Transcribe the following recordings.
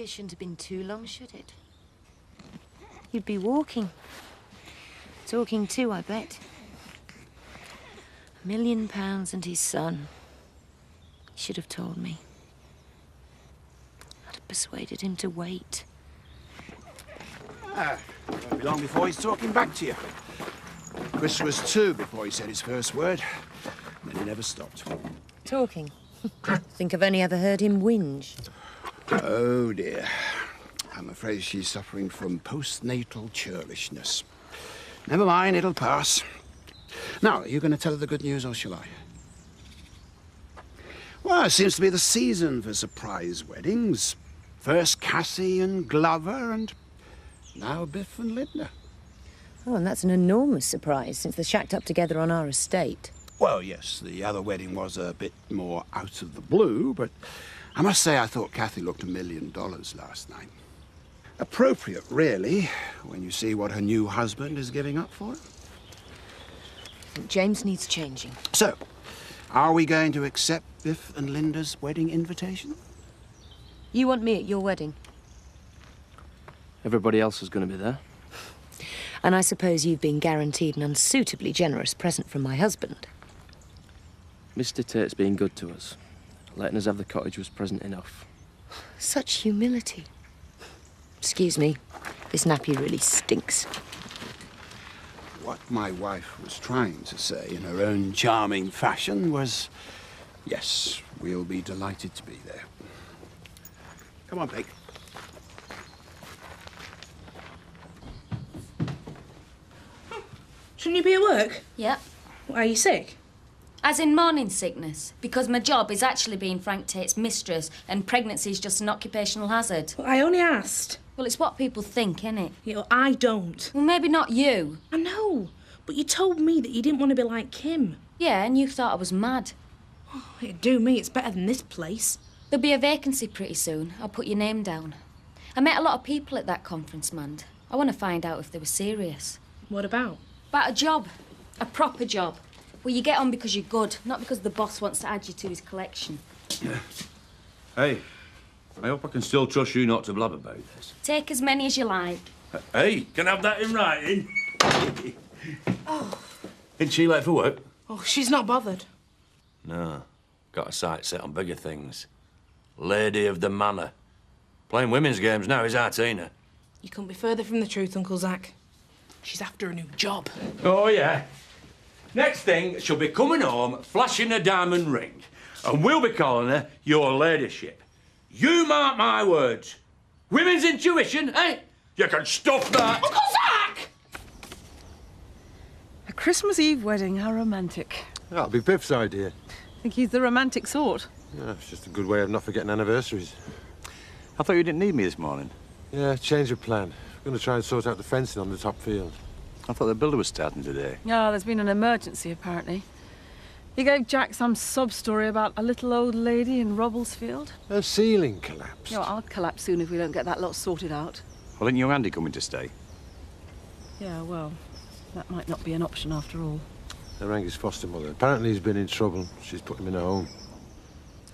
it shouldn't have been too long, should it? You'd be walking. Talking too, I bet. £1 million and his son. He should have told me. I'd have persuaded him to wait. Won't be long before he's talking back to you. Chris was 2 before he said his first word, and he never stopped. Talking? Think I've only ever heard him whinge. Oh, dear. I'm afraid she's suffering from postnatal churlishness. Never mind, it'll pass. Now, are you going to tell her the good news, or shall I? Well, it seems to be the season for surprise weddings. First Cassie and Glover, and now Biff and Linda. Oh, and that's an enormous surprise, since they're shacked up together on our estate. Well, yes, the other wedding was a bit more out of the blue, but I must say I thought Kathy looked $1 million last night. Appropriate, really, when you see what her new husband is giving up for her. James needs changing. So, are we going to accept Biff and Linda's wedding invitation? You want me at your wedding? Everybody else is going to be there. And I suppose you've been guaranteed an unsuitably generous present from my husband. Mr. Tate's been good to us. Letting us have the cottage was present enough. Such humility. Excuse me, this nappy really stinks. What my wife was trying to say in her own charming fashion was, yes, we'll be delighted to be there. Come on, Peg. Shouldn't you be at work? Yep. Are you sick? As in morning sickness, because my job is actually being Frank Tate's mistress and pregnancy is just an occupational hazard. Well, I only asked. Well, it's what people think, innit? You know, I don't. Well, maybe not you. I know, but you told me that you didn't want to be like Kim. Yeah, and you thought I was mad. Oh, it'd do me, it's better than this place. There'll be a vacancy pretty soon. I'll put your name down. I met a lot of people at that conference, Mand. I want to find out if they were serious. What about? About a job. A proper job. Where you get on because you're good, not because the boss wants to add you to his collection. Hey, I hope I can still trust you not to blab about this. Take as many as you like. Hey, can I have that in writing? Oh. Isn't she late for work? Oh, she's not bothered. No. Got a sight set on bigger things. Lady of the manor. Playing women's games now is our Tina. You couldn't be further from the truth, Uncle Zach. She's after a new job. Oh, yeah. Next thing, she'll be coming home, flashing a diamond ring. And we'll be calling her your ladyship. You mark my words. Women's intuition, eh? You can stuff that. Uncle Zach! A Christmas Eve wedding, how romantic. That'll be Biff's idea. I think he's the romantic sort. Yeah, it's just a good way of not forgetting anniversaries. I thought you didn't need me this morning. Yeah, change of plan. We're going to try and sort out the fencing on the top field. I thought the builder was starting today. Yeah, there's been an emergency, apparently. He gave Jack some sob-story about a little old lady in Robblesfield. The ceiling collapsed. Yeah, I'll collapse soon if we don't get that lot sorted out. Well, isn't your Andy coming to stay? Yeah, well, that might not be an option after all. They rang his foster mother. Apparently he's been in trouble. She's put him in a home.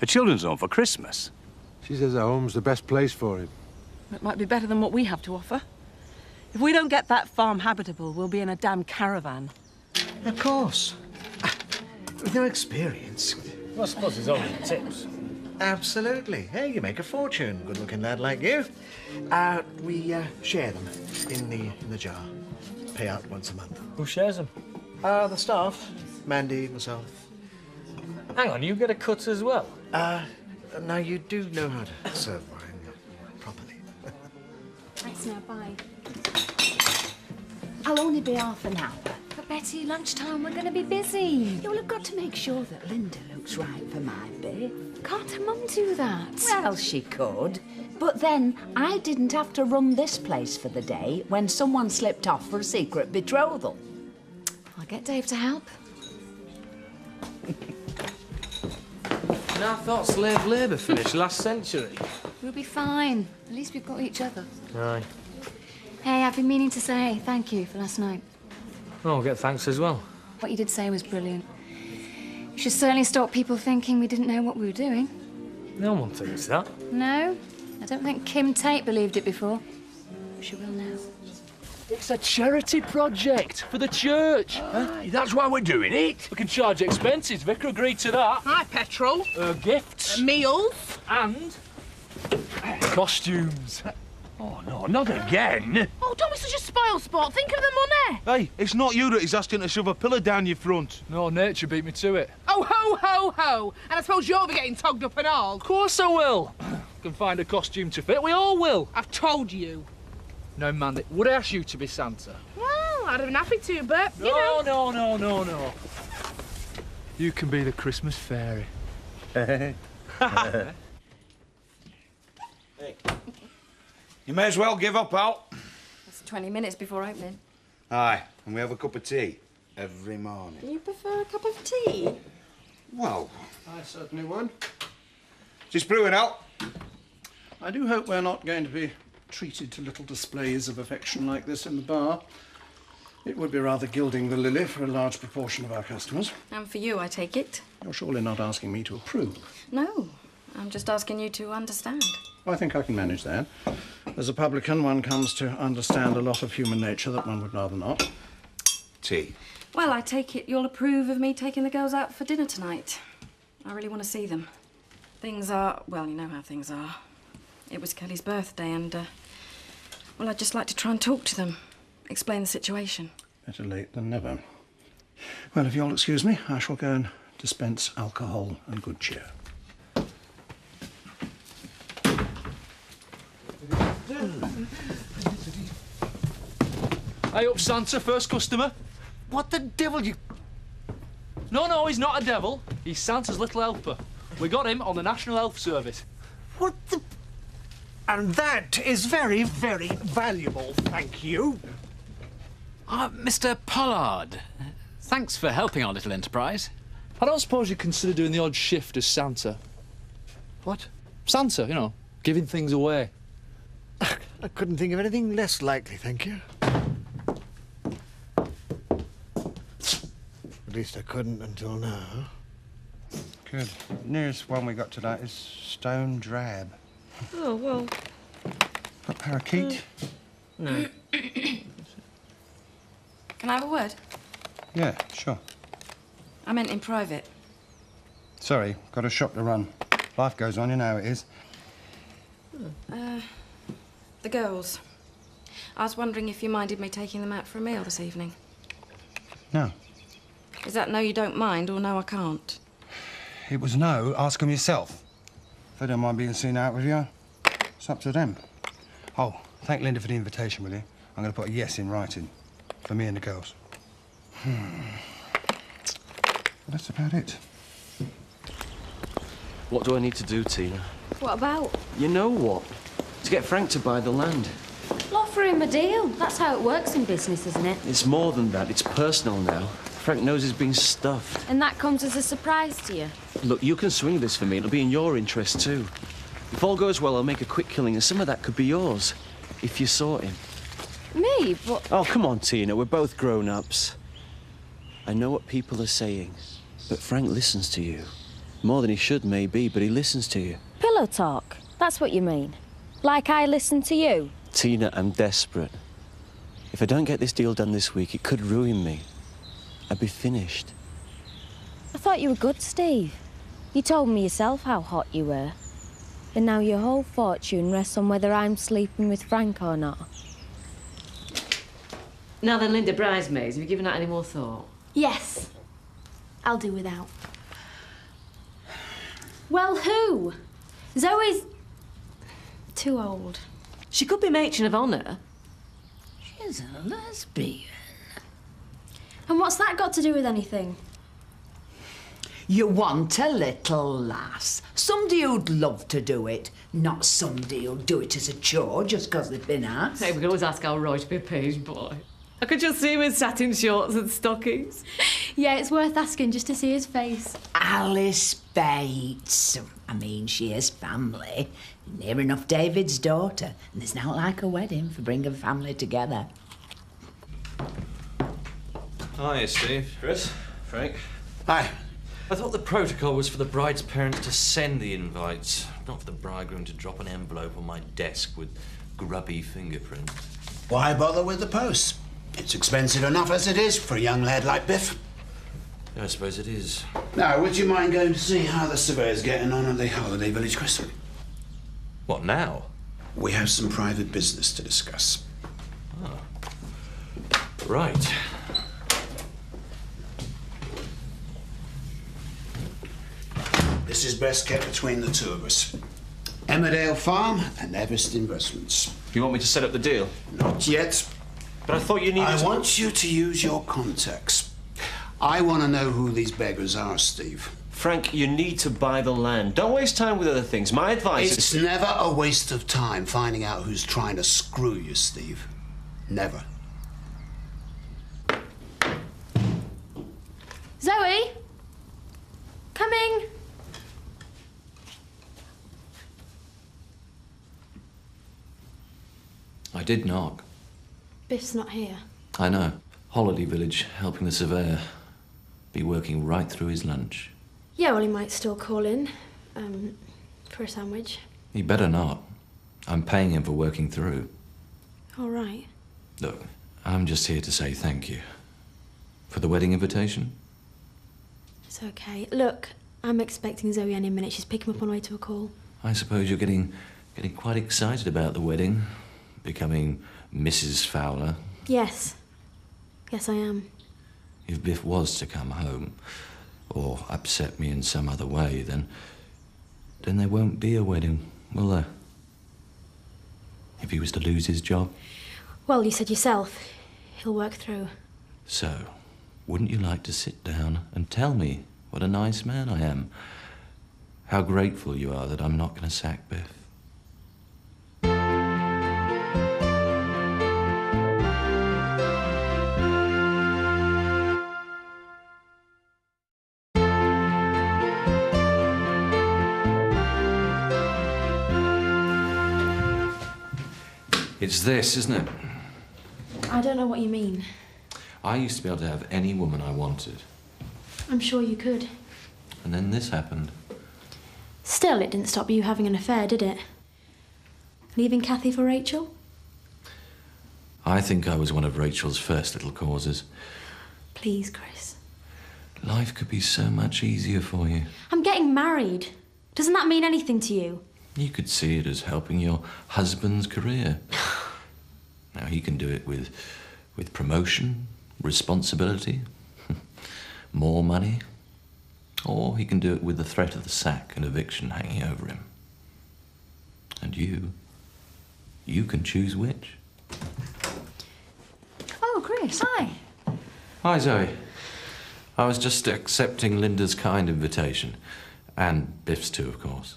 A children's home for Christmas? She says a home's the best place for him. It might be better than what we have to offer. If we don't get that farm habitable, we'll be in a damn caravan. Of course. With no experience. Well, I suppose it's only tips. Absolutely. Hey, you make a fortune, good-looking lad like you. We share them in the jar. Pay out once a month. Who shares them? The staff. Mandy, myself. Hang on, you get a cut as well? Now you do know how to serve wine properly. Thanks now, bye. I'll only be half an hour. But Betty, lunchtime, we're going to be busy. You'll have got to make sure that Linda looks right for my Biff. Can't her mum do that? Well, she could. But then I didn't have to run this place for the day when someone slipped off for a secret betrothal. I'll get Dave to help. And I thought slave labour finished last century. We'll be fine. At least we've got each other. Aye. Hey, I've been meaning to say thank you for last night. Oh, I'll get thanks as well. What you did say was brilliant. You should certainly stop people thinking we didn't know what we were doing. No one thinks that. No? I don't think Kim Tate believed it before. She will now. It's a charity project for the church. Aye, that's why we're doing it. We can charge expenses. Vicar agreed to that. Hi, petrol. Gifts. Meals. And costumes. Oh, no, not again. Oh, don't be such a spoil sport. Think of the money. Hey, it's not you that is asking to shove a pillar down your front. No, nature beat me to it. Oh, ho, ho, ho. And I suppose you'll be getting togged up and all. Of course I will. Can find a costume to fit. We all will. I've told you. No, Mandy. Would I ask you to be Santa? Well, I'd have been happy to, but, you know. No. You can be the Christmas fairy. Hey. You may as well give up, Al. It's 20 minutes before opening. Aye, and we have a cup of tea every morning. Do you prefer a cup of tea? Well, I certainly would. just brewing out. I do hope we're not going to be treated to little displays of affection like this in the bar. It would be rather gilding the lily for a large proportion of our customers. And for you, I take it? You're surely not asking me to approve. No, I'm just asking you to understand. I think I can manage that. As a publican, one comes to understand a lot of human nature that one would rather not. Tea. Well, I take it you'll approve of me taking the girls out for dinner tonight. I really want to see them. Things are, well, you know how things are. It was Kelly's birthday and, well, I'd just like to try and talk to them, explain the situation. Better late than never. Well, if you'll excuse me, I shall go and dispense alcohol and good cheer. Hey up, Santa, first customer. What the devil you... No, he's not a devil. He's Santa's little helper. We got him on the National Health Service. What the... And that is very, very valuable, thank you. Mr. Pollard, thanks for helping our little enterprise. I don't suppose you consider doing the odd shift as Santa. What? Santa, you know, giving things away. I couldn't think of anything less likely, thank you. At least I couldn't until now. Good. Nearest one we got to that is stone drab. Oh, well... Got parakeet? No. Can I have a word? Yeah, sure. I meant in private. Sorry, got a shop to run. Life goes on, you know how it is. The girls. I was wondering if you minded me taking them out for a meal this evening. No. Is that no, you don't mind, or no, I can't? It was no, ask them yourself. If they don't mind being seen out with you, it's up to them. Oh, thank Linda for the invitation, will you? I'm going to put a yes in writing. For me and the girls. Well, that's about it. What do I need to do, Tina? What about? You know what? To get Frank to buy the land. Well, offer him a deal. That's how it works in business, isn't it? It's more than that. It's personal now. Frank knows he's been stuffed. And that comes as a surprise to you? Look, you can swing this for me. It'll be in your interest, too. If all goes well, I'll make a quick killing, and some of that could be yours. If you saw him. Me? But... Oh, come on, Tina. We're both grown-ups. I know what people are saying, but Frank listens to you. More than he should, maybe, but he listens to you. Pillow talk? That's what you mean? Like I listen to you? Tina, I'm desperate. If I don't get this deal done this week, it could ruin me. I'd be finished. I thought you were good, Steve. You told me yourself how hot you were. And now your whole fortune rests on whether I'm sleeping with Frank or not. Now then, Linda, bridesmaids, have you given that any more thought? Yes. I'll do without. Well, who? Zoe's... too old. She could be matron of honour. She's a lesbian. And what's that got to do with anything? You want a little lass. Somebody who'd love to do it, not somebody who'll do it as a chore just 'cause they've been asked. Hey, we can always ask our Roy to be a page boy. I could just see him in satin shorts and stockings. Yeah, it's worth asking just to see his face. Alice Bates. I mean, she is family. Near enough David's daughter. And there's not like a wedding for bringing family together. Hi, Steve. Chris. Frank. Hi. I thought the protocol was for the bride's parents to send the invites, not for the bridegroom to drop an envelope on my desk with grubby fingerprints. Why bother with the post? It's expensive enough as it is for a young lad like Biff. Yeah, I suppose it is. Now, would you mind going to see how the surveyor's getting on at the holiday village, Chris? What, now? We have some private business to discuss. Oh. Right. This is best kept between the two of us. Emmerdale Farm and Everest Investments. You want me to set up the deal? Not yet. But I thought you needed I to... want you to use your contacts. I want to know who these beggars are, Steve. Frank, you need to buy the land. Don't waste time with other things. My advice It's never a waste of time finding out who's trying to screw you, Steve. Never. Zoe? Coming. I did knock. Biff's not here. I know. Holiday village, helping the surveyor. Be working right through his lunch. Yeah, well, he might still call in, for a sandwich. He better not. I'm paying him for working through. All right. Look, I'm just here to say thank you. For the wedding invitation? It's okay. Look, I'm expecting Zoe any minute. She's picking up on the way to a call. I suppose you're getting quite excited about the wedding. Becoming Mrs. Fowler. Yes. Yes, I am. If Biff was to come home, or upset me in some other way, then there won't be a wedding, will there? If he was to lose his job? Well, you said yourself. He'll work through. So, wouldn't you like to sit down and tell me what a nice man I am? How grateful you are that I'm not going to sack Biff? It's this, isn't it? I don't know what you mean. I used to be able to have any woman I wanted. I'm sure you could. And then this happened. Still, it didn't stop you having an affair, did it? Leaving Kathy for Rachel? I think I was one of Rachel's first little causes. Please, Chris. Life could be so much easier for you. I'm getting married. Doesn't that mean anything to you? You could see it as helping your husband's career. Now, he can do it with promotion, responsibility, more money, or he can do it with the threat of the sack and eviction hanging over him. And you can choose which. Oh, Chris, hi. Hi, Zoe. I was just accepting Linda's kind invitation. And Biff's too, of course.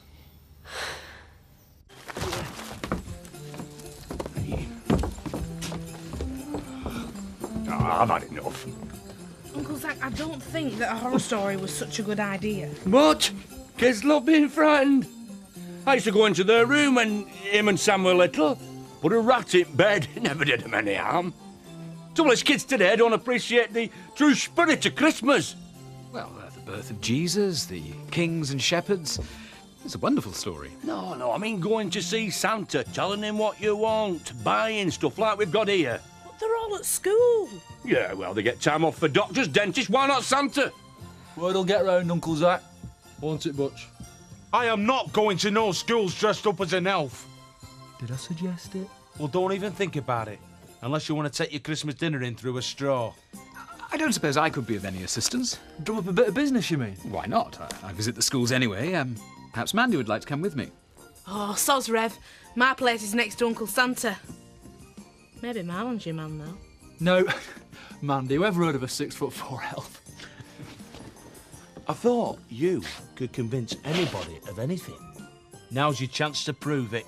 I've had enough. Uncle Zach, I don't think that a horror story was such a good idea. What? Kids love being frightened. I used to go into their room when him and Sam were little. Put a rat in bed, never did them any harm. Trouble is, kids today don't appreciate the true spirit of Christmas. Well, the birth of Jesus, the kings and shepherds. It's a wonderful story. No, I mean going to see Santa, telling him what you want, buying stuff like we've got here. But they're all at school. Yeah, well, they get time off for doctors, dentists, why not Santa? Word'll get round, Uncle Zach. Won't it, Butch? I am not going to no schools dressed up as an elf. Did I suggest it? Well, don't even think about it. Unless you want to take your Christmas dinner in through a straw. I don't suppose I could be of any assistance. Drum up a bit of business, you mean? Why not? I visit the schools anyway. Perhaps Mandy would like to come with me. Oh, soz Rev. My place is next to Uncle Santa. Maybe Marlon's your man, though. No. Mandy, who ever heard of a 6'4" elf? I thought you could convince anybody of anything. Now's your chance to prove it.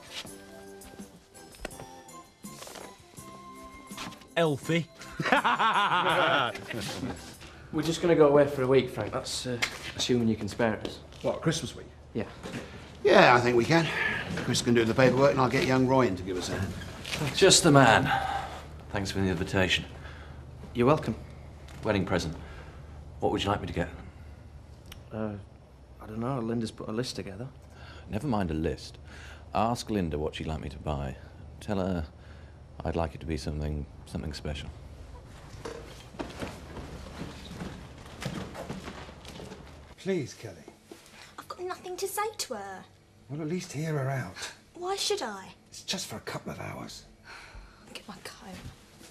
Elfie. We're just going to go away for a week, Frank. That's assuming you can spare us. What, Christmas week? Yeah. Yeah, I think we can. Chris can do the paperwork and I'll get young Roy in to give us a hand. Just the man. Thanks for the invitation. You're welcome. Wedding present. What would you like me to get? I don't know. Linda's put a list together. Never mind a list. Ask Linda what she'd like me to buy. Tell her I'd like it to be something special. Please, Kelly. I've got nothing to say to her. Well, at least hear her out. Why should I? It's just for a couple of hours. Get my coat.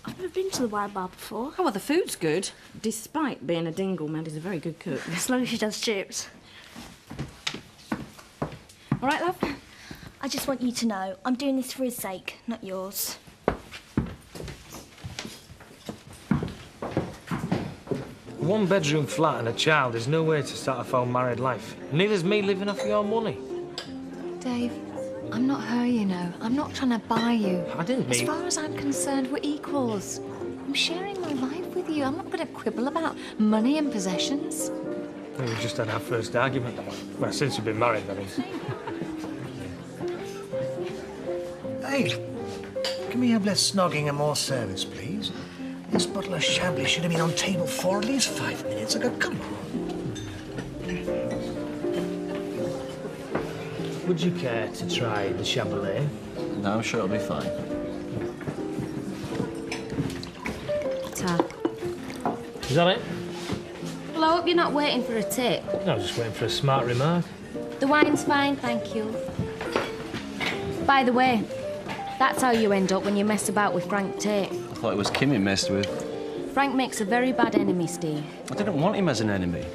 I've never been to the wine bar before. Oh, well, the food's good. Despite being a dingle, Mandy's a very good cook. As long as she does chips. All right, love? I just want you to know I'm doing this for his sake, not yours. A one-bedroom flat and a child is no way to start a full married life. Neither's me living off your money. Dave, I'm not her, you know. I'm not trying to buy you. I didn't mean... As far as I'm concerned, we're equals. I'm sharing my life with you. I'm not going to quibble about money and possessions. Well, we just had our first argument. Well, since you've been married, that is. Hey, can we have less snogging and more service, please? This bottle of Chablis should have been on table 4 at least 5 minutes ago. Come on. Would you care to try the Chablis? No, I'm sure it'll be fine. Ta. Is that it? Well, I hope you're not waiting for a tip. No, I was just waiting for a smart remark. The wine's fine, thank you. By the way, that's how you end up when you mess about with Frank Tate. I thought it was Kim he messed with. Frank makes a very bad enemy, Steve. I didn't want him as an enemy.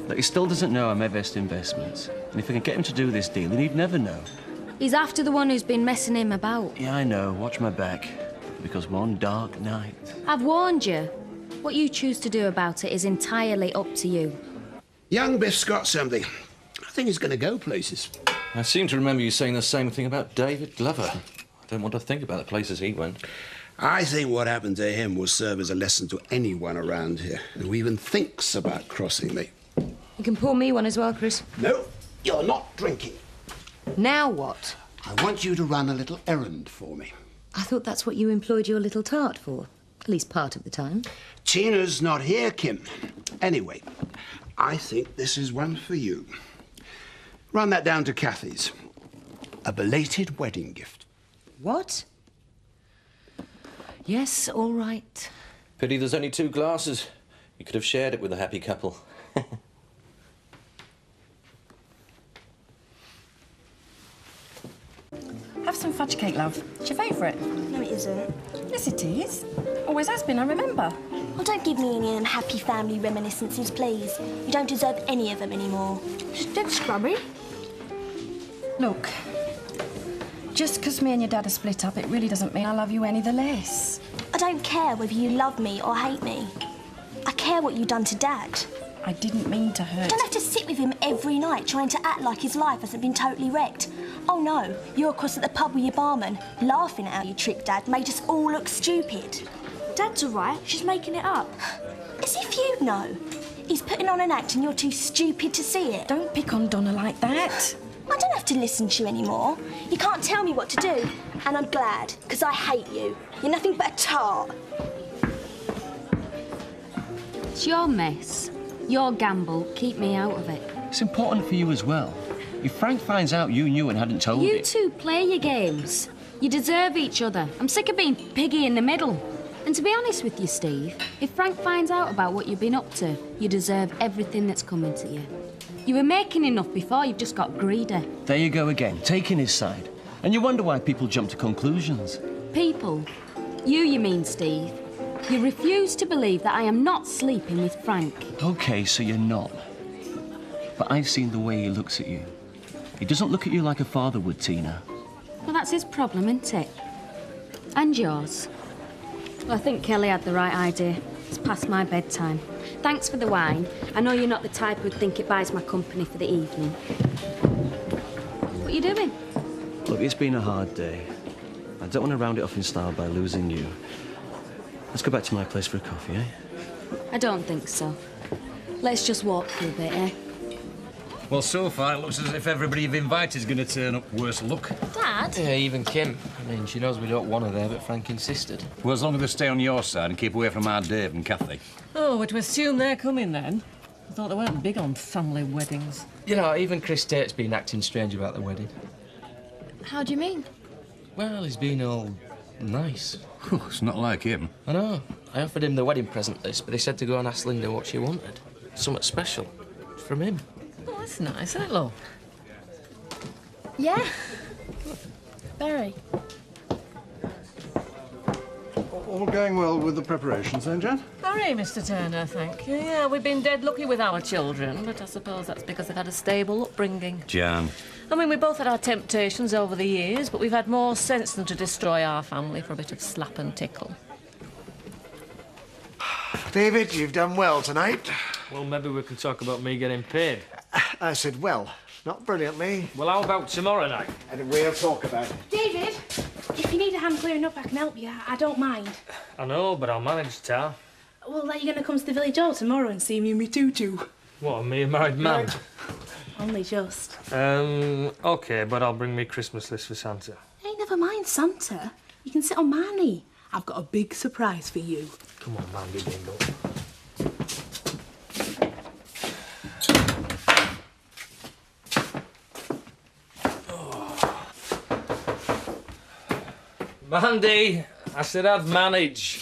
But he still doesn't know I'm Everest Investments. And if I can get him to do this deal, then he'd never know. He's after the one who's been messing him about. Yeah, I know. Watch my back. Because one dark night... I've warned you. What you choose to do about it is entirely up to you. Young Biff's got something. I think he's going to go places. I seem to remember you saying the same thing about David Glover. I don't want to think about the places he went. I think what happened to him will serve as a lesson to anyone around here who even thinks about crossing me. You can pour me one as well, Chris. No, you're not drinking. Now what? I want you to run a little errand for me. I thought that's what you employed your little tart for. At least part of the time. Tina's not here, Kim. Anyway, I think this is one for you. Run that down to Kathy's. A belated wedding gift. What? Yes, all right. Pity there's only 2 glasses. You could have shared it with a happy couple. Have some fudge cake, love. It's your favourite. No, it isn't. Yes, it is. Always has been, I remember. Well, don't give me any of them happy family reminiscences, please. You don't deserve any of them anymore. It's dead scrubby. Look, just because me and your dad are split up, it really doesn't mean I love you any the less. I don't care whether you love me or hate me. I care what you've done to Dad. I didn't mean to hurt. You don't have to sit with him every night trying to act like his life hasn't been totally wrecked. Oh no, you're across at the pub with your barman, laughing at how you tricked Dad, made us all look stupid. Dad's all right, she's making it up. As if you know. He's putting on an act and you're too stupid to see it. Don't pick on Donna like that. I don't have to listen to you anymore. You can't tell me what to do. And I'm glad, because I hate you. You're nothing but a tart. It's your mess. Your gamble. Keep me out of it. It's important for you as well. If Frank finds out you knew and hadn't told You him... two play your games. You deserve each other. I'm sick of being piggy in the middle. And to be honest with you, Steve, if Frank finds out about what you've been up to, you deserve everything that's coming to you. You were making enough before, you've just got greedy. There you go again, taking his side. And you wonder why people jump to conclusions. People. You mean, Steve. You refuse to believe that I am not sleeping with Frank. OK, so you're not. But I've seen the way he looks at you. He doesn't look at you like a father would, Tina. Well, that's his problem, isn't it? And yours. Well, I think Kelly had the right idea. It's past my bedtime. Thanks for the wine. I know you're not the type who'd think it buys my company for the evening. What are you doing? Look, it's been a hard day. I don't want to round it off in style by losing you. Let's go back to my place for a coffee, eh? I don't think so. Let's just walk for a bit, eh? Well, so far it looks as if everybody you've invited is going to turn up worse luck. Dad? Yeah, even Kim. I mean, she knows we don't want her there, but Frank insisted. Well, as long as they stay on your side and keep away from our Dave and Kathy. Oh, but we're soon they're coming then. I thought they weren't big on family weddings. You know, even Chris Tate's been acting strange about the wedding. How do you mean? Well, he's been all nice. It's not like him. I know. I offered him the wedding present list, but he said to go and ask Linda what she wanted. Something special. From him. Oh, that's nice, isn't it, love? Yeah. Very. All going well with the preparations, then, Jan? Sorry, Mr. Turner, thank you. Yeah, we've been dead lucky with our children, but I suppose that's because they've had a stable upbringing. Jan. I mean, we both had our temptations over the years, but we've had more sense than to destroy our family for a bit of slap and tickle. David, you've done well tonight. Well, maybe we can talk about me getting paid. I said well, not brilliantly. Well, how about tomorrow night? And we'll talk about it. David, if you need a hand clearing up, I can help you. I don't mind. I know, but I'll manage, Tar. Well, are you going to come to the village hall tomorrow and see me in me tutu? What, me a married man? Only just. OK, but I'll bring me Christmas list for Santa. Hey, never mind Santa. You can sit on my knee. I've got a big surprise for you. Come on, man, give me a go. Mandy, I said I'd manage.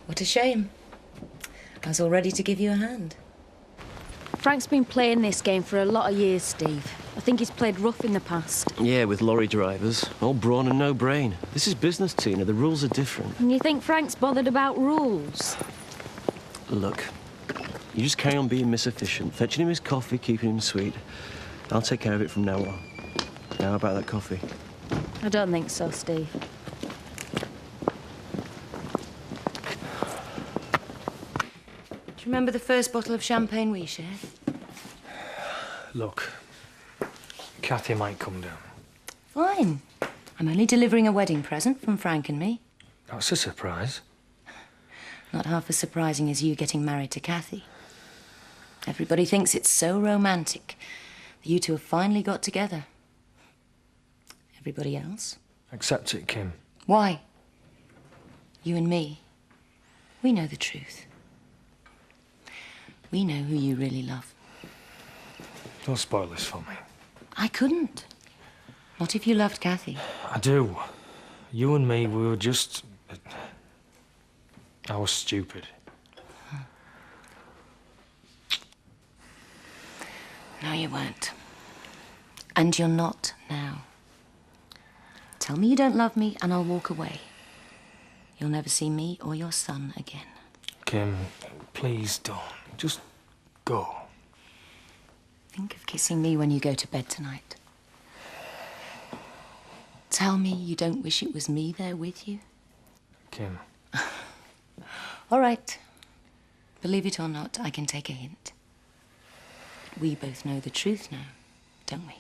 What a shame. I was all ready to give you a hand. Frank's been playing this game for a lot of years, Steve. I think he's played rough in the past. Yeah, with lorry drivers. All brawn and no brain. This is business, Tina. The rules are different. And you think Frank's bothered about rules? Look, you just carry on being Miss Efficient, fetching him his coffee, keeping him sweet. I'll take care of it from now on. Now, how about that coffee? I don't think so, Steve. Do you remember the first bottle of champagne we shared? Look, Kathy might come down. Fine. I'm only delivering a wedding present from Frank and me. That's a surprise. Not half as surprising as you getting married to Kathy. Everybody thinks it's so romantic that you two have finally got together. Everybody else? Accept it, Kim. Why? You and me, we know the truth. We know who you really love. Don't spoil this for me. I couldn't. Not if you loved Kathy. I do. You and me, we were just... I was stupid. No, you weren't. And you're not now. Tell me you don't love me and I'll walk away. You'll never see me or your son again. Kim, please don't. Just go. Think of kissing me when you go to bed tonight. Tell me you don't wish it was me there with you. Kim. All right. Believe it or not, I can take a hint. We both know the truth now, don't we?